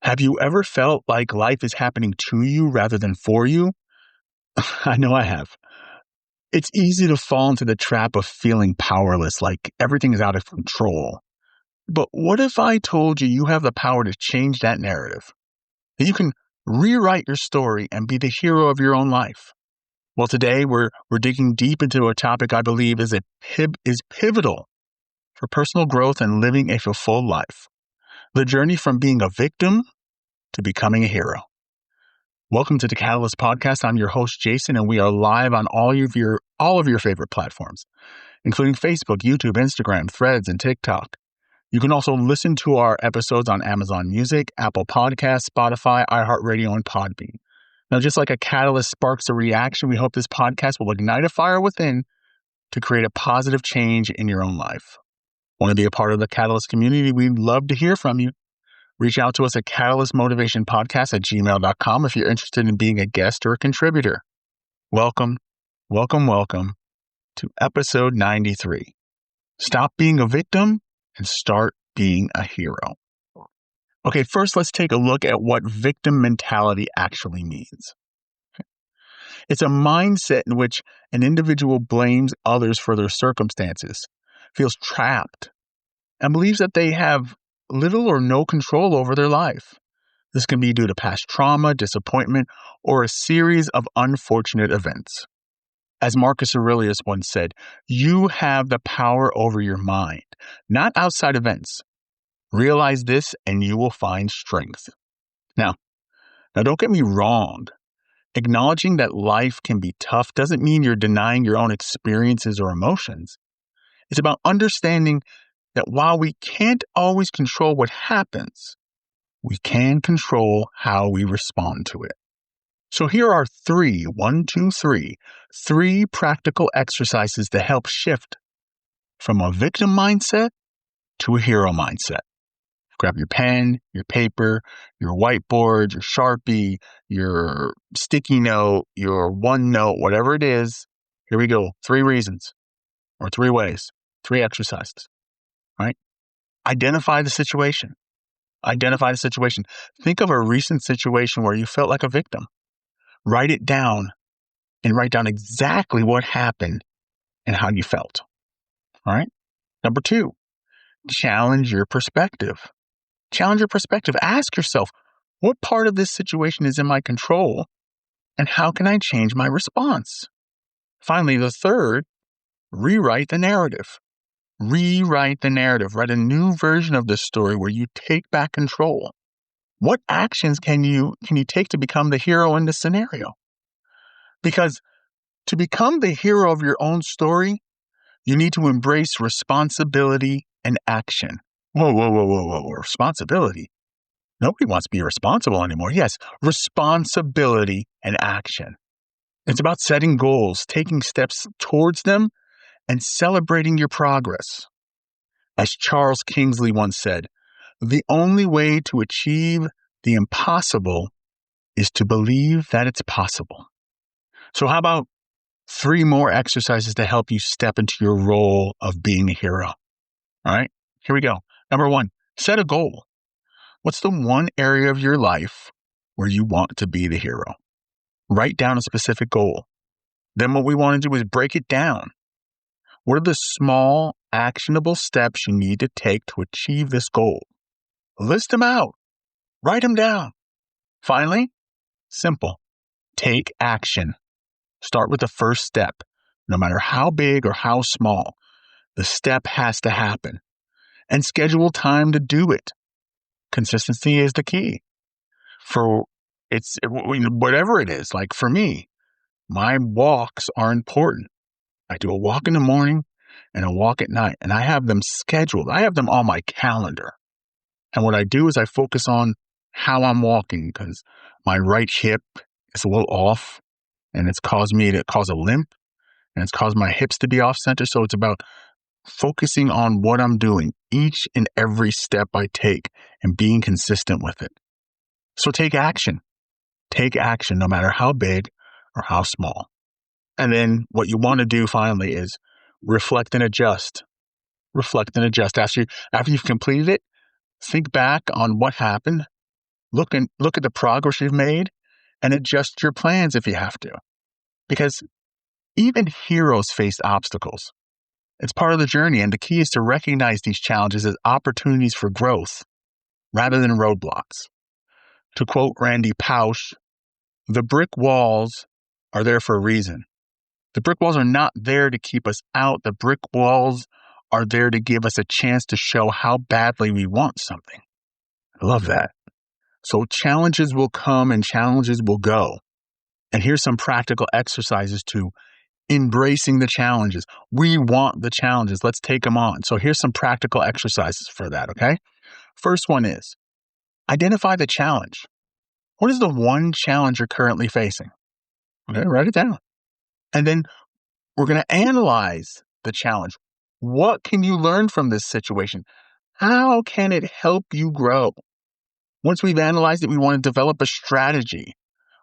Have you ever felt like life is happening to you rather than for you? I know I have. It's easy to fall into the trap of feeling powerless, like everything is out of control. But what if I told you you have the power to change that narrative? That you can rewrite your story and be the hero of your own life? Well, today we're digging deep into a topic I believe is pivotal for personal growth and living a fulfilled life. The journey from being a victim to becoming a hero. Welcome to the Catalyst Podcast. I'm your host, Jason, and we are live on all of your favorite platforms, including Facebook, YouTube, Instagram, Threads, and TikTok. You can also listen to our episodes on Amazon Music, Apple Podcasts, Spotify, iHeartRadio, and Podbean. Now, just like a catalyst sparks a reaction, we hope this podcast will ignite a fire within to create a positive change in your own life. Want to be a part of the Catalyst community? We'd love to hear from you. Reach out to us at catalystmotivationpodcast@gmail.com if you're interested in being a guest or a contributor. Welcome to episode 93. Stop being a victim and start being a hero. Okay, first let's take a look at what victim mentality actually means. It's a mindset in which an individual blames others for their circumstances, feels trapped, and believes that they have little or no control over their life. This can be due to past trauma, disappointment, or a series of unfortunate events. As Marcus Aurelius once said, you have the power over your mind, not outside events. Realize this and you will find strength. Now don't get me wrong. Acknowledging that life can be tough doesn't mean you're denying your own experiences or emotions. It's about understanding that while we can't always control what happens, we can control how we respond to it. So here are three practical exercises to help shift from a victim mindset to a hero mindset. Grab your pen, your paper, your whiteboard, your Sharpie, your sticky note, your OneNote, whatever it is. Here we go. 3 reasons or 3 ways, 3 exercises. Right? Identify the situation. Think of a recent situation where you felt like a victim. Write it down and write down exactly what happened and how you felt. All right. Number 2, challenge your perspective. Ask yourself, what part of this situation is in my control and how can I change my response? Finally, the 3rd, rewrite the narrative. Write a new version of this story where you take back control. What actions can you take to become the hero in this scenario? Because to become the hero of your own story, you need to embrace responsibility and action. Whoa. Responsibility? Nobody wants to be responsible anymore. Yes, responsibility and action. It's about setting goals, taking steps towards them, and celebrating your progress. As Charles Kingsley once said, the only way to achieve the impossible is to believe that it's possible. So how about 3 more exercises to help you step into your role of being a hero? All right, here we go. Number 1, set a goal. What's the one area of your life where you want to be the hero? Write down a specific goal. Then what we want to do is break it down. What are the small, actionable steps you need to take to achieve this goal? List them out. Write them down. Finally, simple. Take action. Start with the first step. No matter how big or how small, the step has to happen. And schedule time to do it. Consistency is the key. Whatever it is, like for me, my walks are important. I do a walk in the morning and a walk at night, and I have them scheduled. I have them on my calendar. And what I do is I focus on how I'm walking because my right hip is a little off and it's caused me to cause a limp and it's caused my hips to be off center. So it's about focusing on what I'm doing, each and every step I take and being consistent with it. So take action. Take action no matter how big or how small. And then what you want to do finally is reflect and adjust. After you've completed it, think back on what happened Look at the progress you've made and adjust your plans if you have to. Because even heroes face obstacles. It's part of the journey, and the key is to recognize these challenges as opportunities for growth rather than roadblocks. To quote Randy Pausch, the brick walls are there for a reason. The brick walls are not there to keep us out. The brick walls are there to give us a chance to show how badly we want something. I love that. So challenges will come and challenges will go. And here's some practical exercises to embracing the challenges. We want the challenges. Let's take them on. So here's some practical exercises for that, okay? First one is identify the challenge. What is the one challenge you're currently facing? Okay, write it down. And then we're going to analyze the challenge. What can you learn from this situation? How can it help you grow? Once we've analyzed it, we want to develop a strategy.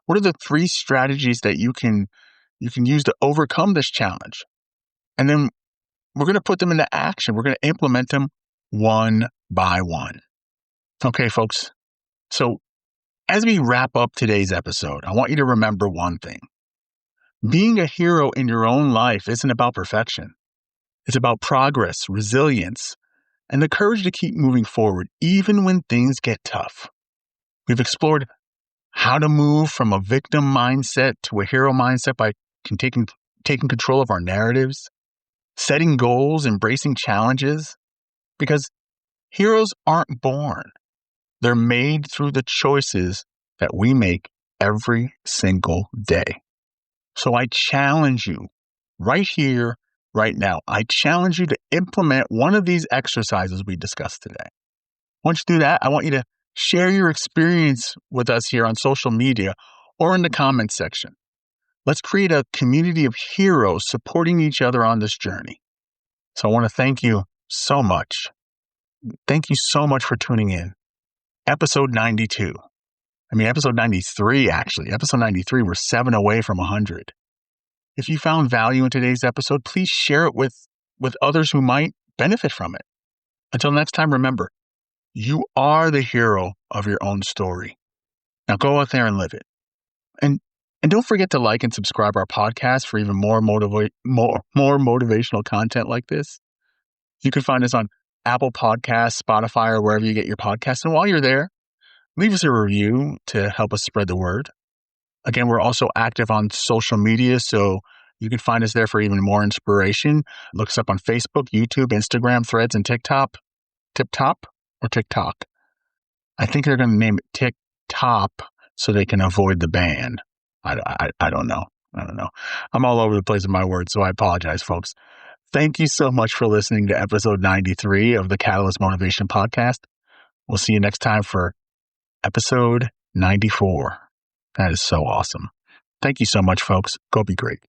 What are the 3 strategies that you can use to overcome this challenge? And then we're going to put them into action. We're going to implement them one by one. Okay, folks. So as we wrap up today's episode, I want you to remember one thing. Being a hero in your own life isn't about perfection. It's about progress, resilience, and the courage to keep moving forward, even when things get tough. We've explored how to move from a victim mindset to a hero mindset by taking control of our narratives, setting goals, embracing challenges, because heroes aren't born. They're made through the choices that we make every single day. So I challenge you right here, right now. I challenge you to implement one of these exercises we discussed today. Once you do that, I want you to share your experience with us here on social media or in the comments section. Let's create a community of heroes supporting each other on this journey. So I want to thank you so much. Thank you so much for tuning in. Episode 92. Episode 93, actually. Episode 93, we're 7 away from 100. If you found value in today's episode, please share it with others who might benefit from it. Until next time, remember, you are the hero of your own story. Now go out there and live it. And don't forget to like and subscribe our podcast for even more motivational content like this. You can find us on Apple Podcasts, Spotify, or wherever you get your podcasts. And while you're there, leave us a review to help us spread the word. Again, we're also active on social media, so you can find us there for even more inspiration. Look us up on Facebook, YouTube, Instagram, Threads, and TikTok. TikTok or TikTok? I think they're going to name it TikTok so they can avoid the ban. I don't know. I'm all over the place with my words, so I apologize, folks. Thank you so much for listening to episode 93 of the Catalyst Motivation Podcast. We'll see you next time for episode 94. That is so awesome. Thank you so much, folks. Go be great.